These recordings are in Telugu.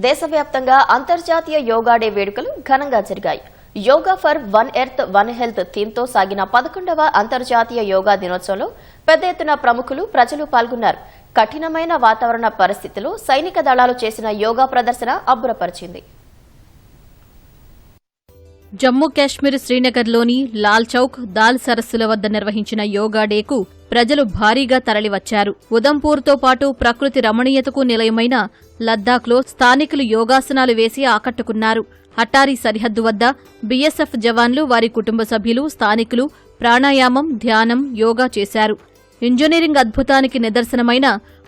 దేశవ్యాప్తంగా అంతర్జాతీయ యోగా డే వేడుకలు ఘనంగా జరిగాయి. Yoga for one earth one health థీమ్తో సాగిన 11వ అంతర్జాతీయ యోగా దినోత్సవంలో పెద్ద ఎత్తున ప్రముఖులు, ప్రజలు పాల్గొన్నారు. కఠినమైన వాతావరణ పరిస్థితుల్లో సైనిక దళాలు చేసిన యోగా ప్రదర్శన అబ్బురపరిచింది. జమ్మూ కాశ్మీర్ శ్రీనగర్లోని లాల్ చౌక్, దాల్ సరస్సుల వద్ద నిర్వహించిన యోగా డేకు ప్రజలు భారీగా తరలివచ్చారు. ఉదంపూర్తో పాటు ప్రకృతి రమణీయతకు నిలయమైన లద్దాఖ్లో స్థానికులు యోగాసనాలు వేసి ఆకట్టుకున్నారు. అటారీ సరిహద్దు వద్ద బీఎస్ఎఫ్ జవాన్లు, వారి కుటుంబ సభ్యులు, స్థానికులు ప్రాణాయామం, ధ్యానం, యోగా చేశారు. ఇంజనీరింగ్ అద్భుతానికి నిదర్శనమైన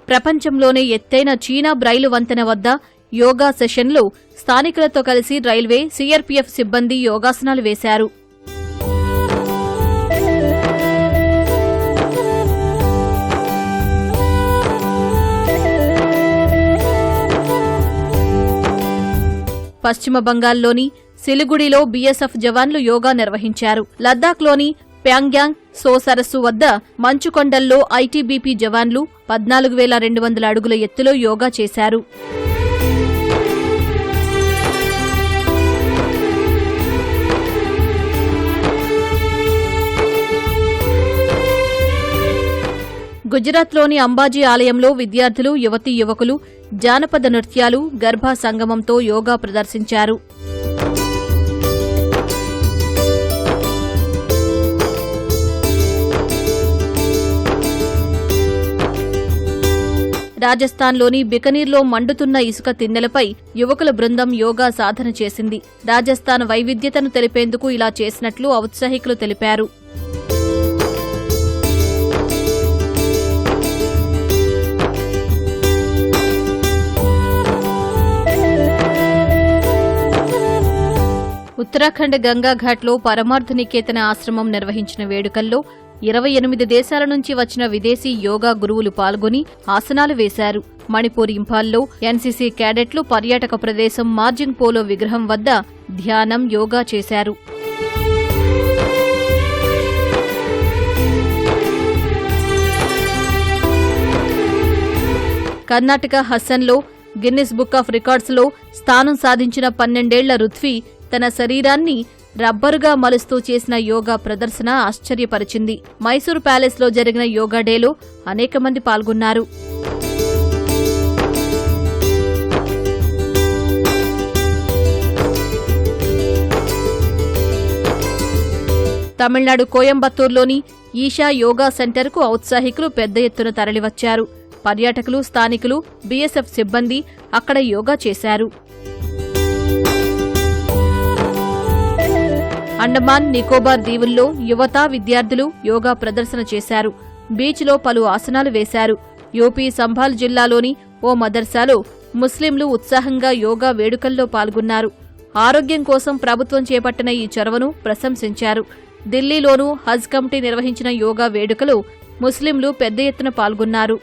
ప్రపంచంలోనే ఎత్తైన చీనా బ్రైలు వంతెన వద్ద యోగా సెషన్లో స్థానికులతో కలిసి రైల్వే, సీఆర్పీఎఫ్ సిబ్బంది యోగాసనాలు వేశారు. పశ్చిమ బంగాల్లోని సిలిగుడిలో బీఎస్ఎఫ్ జవాన్లు యోగా నిర్వహించారు. లద్దాఖ్లోని ప్యాంగ్యాంగ్ సో సరస్సు వద్ద మంచుకొండల్లో ఐటీబీపీ జవాన్లు 14,200 అడుగుల ఎత్తులో యోగా చేశారు. గుజరాత్లోని అంబాజీ ఆలయంలో విద్యార్థులు, యువతీ యువకులు జానపద నృత్యాలు, గర్భా సంగమంతో యోగా ప్రదర్శించారు. రాజస్థాన్లోని బికనీర్లో మండుతున్న ఇసుక తిన్నెలపై యువకుల బృందం యోగా సాధన చేసింది. రాజస్థాన్ వైవిధ్యతను తెలిపేందుకు ఇలా చేసినట్లు ఔత్సాహికులు తెలిపారు. ఉత్తరాఖండ్ గంగాఘాట్లో పరమార్థ నికేతన ఆశ్రమం నిర్వహించిన వేడుకల్లో 28 దేశాల నుంచి వచ్చిన విదేశీ యోగా గురువులు పాల్గొని ఆసనాలు వేశారు. మణిపూర్ ఇంఫాల్లో ఎన్సీసీ క్యాడెట్లు పర్యాటక ప్రదేశం మార్జింగ్ పోలో విగ్రహం వద్ద ధ్యానం, యోగా చేశారు. కర్ణాటక హస్సన్లో గిన్నిస్ బుక్ ఆఫ్ రికార్డ్స్లో స్థానం సాధించిన 12 ఏళ్ల రుత్వి తన శరీరాన్ని రబ్బరుగా మలుస్తూ చేసిన యోగా ప్రదర్శన ఆశ్చర్యపరిచింది. మైసూరు ప్యాలెస్లో జరిగిన యోగా డేలో అనేక మంది పాల్గొన్నారు. తమిళనాడు కోయంబత్తూర్లోని ఈషా యోగా సెంటర్కు ఔత్సాహికులు పెద్ద ఎత్తున తరలివచ్చారు. పర్యాటకులు, స్థానికులు, బీఎస్ఎఫ్ సిబ్బంది అక్కడ యోగా చేశారు. అండమాన్ నికోబార్ దీవుల్లో యువత, విద్యార్థులు యోగా ప్రదర్శన చేశారు. బీచ్లో పలు ఆసనాలు వేశారు. యూపీ సంభాల్ జిల్లాలోని ఓ మదర్సాలో ముస్లింలు ఉత్సాహంగా యోగా వేడుకల్లో పాల్గొన్నారు. ఆరోగ్యం కోసం ప్రభుత్వం చేపట్టిన ఈ చొరవను ప్రశంసించారు. ఢిల్లీలోనూ హజ్ కమిటీ నిర్వహించిన యోగా వేడుకలో ముస్లింలు పెద్ద ఎత్తున పాల్గొన్నారు.